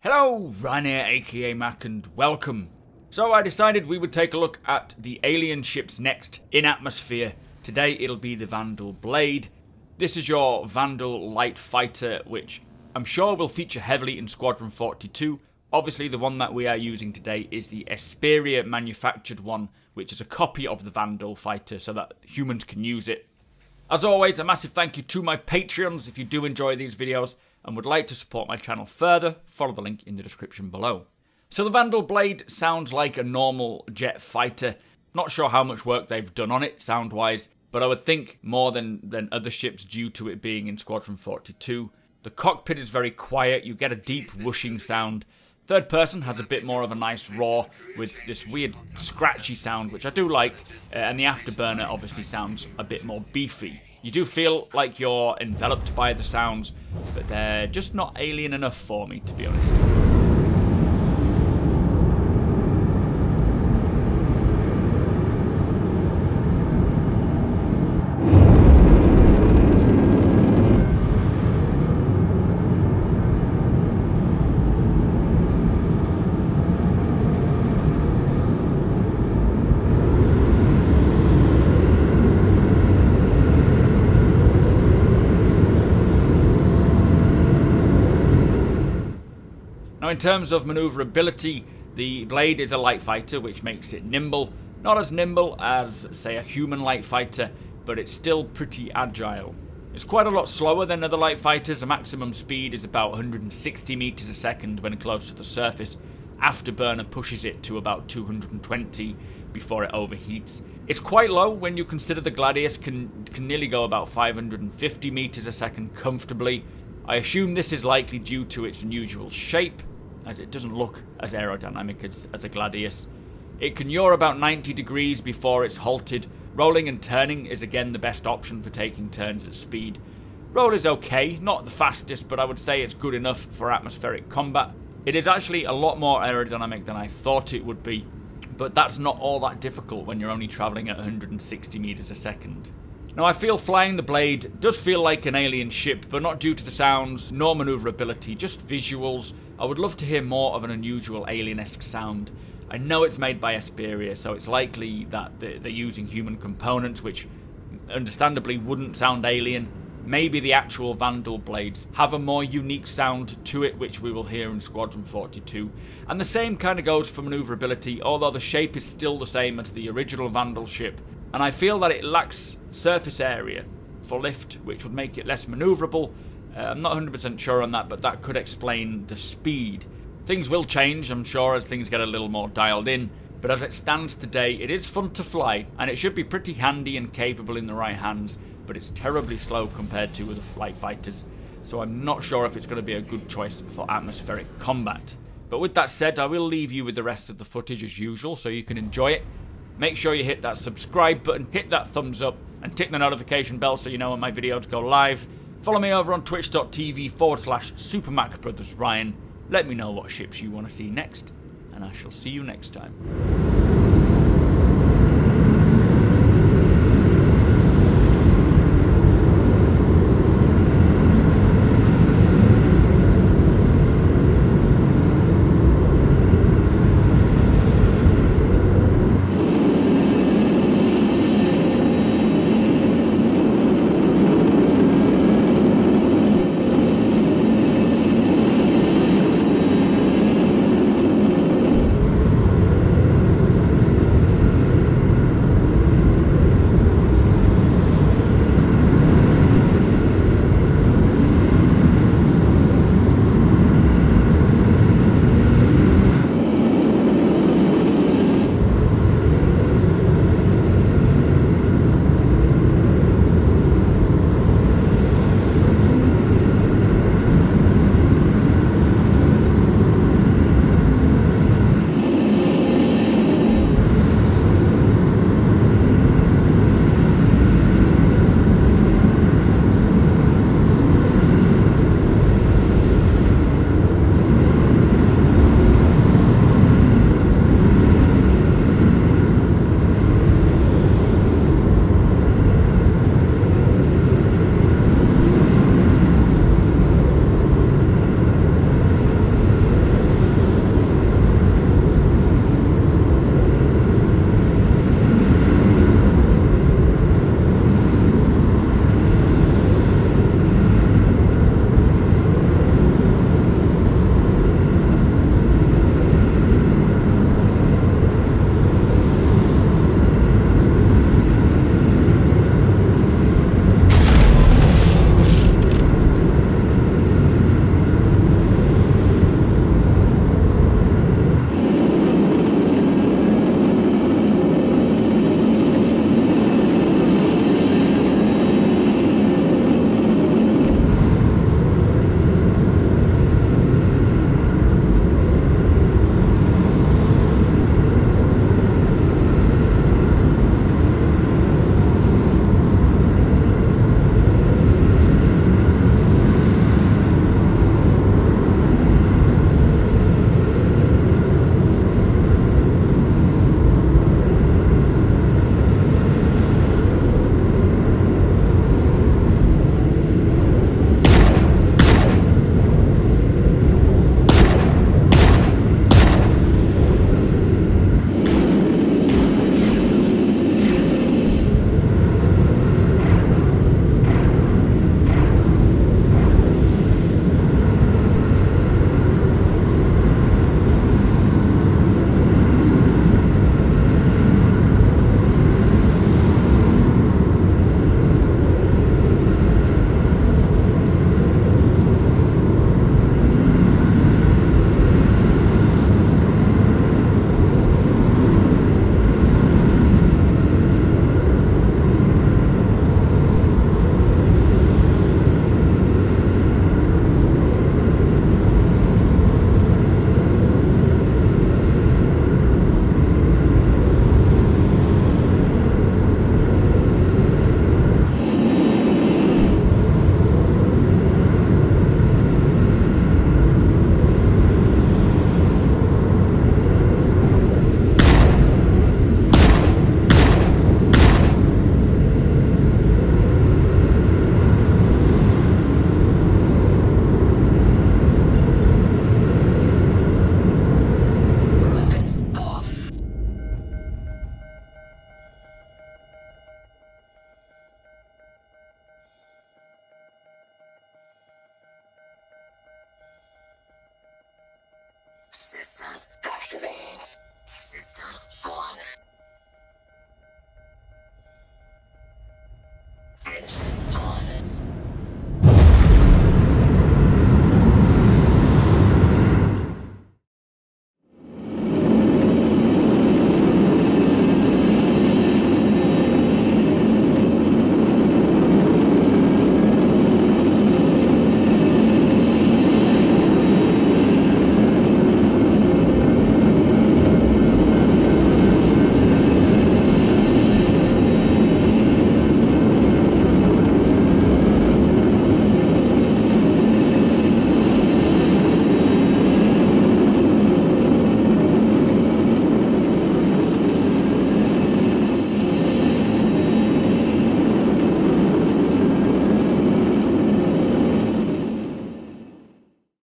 Hello, Ryan here, aka Mac, and welcome. So I decided we would take a look at the alien ships next in atmosphere. Today it'll be the Vandal Blade. This is your Vandal light fighter, which I'm sure will feature heavily in Squadron 42. Obviously the one that we are using today is the Esperia manufactured one, which is a copy of the Vandal fighter so that humans can use it. As always, a massive thank you to my Patreons. If you do enjoy these videos and would like to support my channel further, follow the link in the description below. So the Vandal Blade sounds like a normal jet fighter. Not sure how much work they've done on it sound-wise, but I would think more than other ships due to it being in Squadron 42. The cockpit is very quiet, you get a deep whooshing sound. Third person has a bit more of a nice roar with this weird scratchy sound, which I do like, and the afterburner obviously sounds a bit more beefy. You do feel like you're enveloped by the sounds, but they're just not alien enough for me, to be honest. Now in terms of maneuverability, the Blade is a light fighter, which makes it nimble. Not as nimble as, say, a human light fighter, but it's still pretty agile. It's quite a lot slower than other light fighters. The maximum speed is about 160 meters a second when close to the surface. Afterburner pushes it to about 220 before it overheats. It's quite low when you consider the Gladius can nearly go about 550 meters a second comfortably. I assume this is likely due to its unusual shape, as it doesn't look as aerodynamic as a Gladius. It can yaw about 90 degrees before it's halted. Rolling and turning is again the best option for taking turns at speed. Roll is okay, not the fastest, but I would say it's good enough for atmospheric combat. It is actually a lot more aerodynamic than I thought it would be, but that's not all that difficult when you're only travelling at 160 meters a second. Now I feel flying the Blade does feel like an alien ship, but not due to the sounds nor maneuverability, just visuals. I would love to hear more of an unusual alien-esque sound. I know it's made by Esperia, so it's likely that they're using human components, which understandably wouldn't sound alien. Maybe the actual Vandal Blades have a more unique sound to it, which we will hear in Squadron 42. And the same kind of goes for maneuverability, although the shape is still the same as the original Vandal ship. And I feel that it lacks surface area for lift, which would make it less maneuverable. I'm not 100% sure on that, but that could explain the speed. Things will change, I'm sure, as things get a little more dialed in, but as it stands today, it is fun to fly, and it should be pretty handy and capable in the right hands, but it's terribly slow compared to other flight fighters, so I'm not sure if it's going to be a good choice for atmospheric combat. But with that said, I will leave you with the rest of the footage as usual, so you can enjoy it. Make sure you hit that subscribe button, hit that thumbs up, and tick the notification bell so you know when my videos go live. Follow me over on twitch.tv/supermacbrothers Ryan. Let me know what ships you want to see next, and I shall see you next time. Systems activating. Systems on.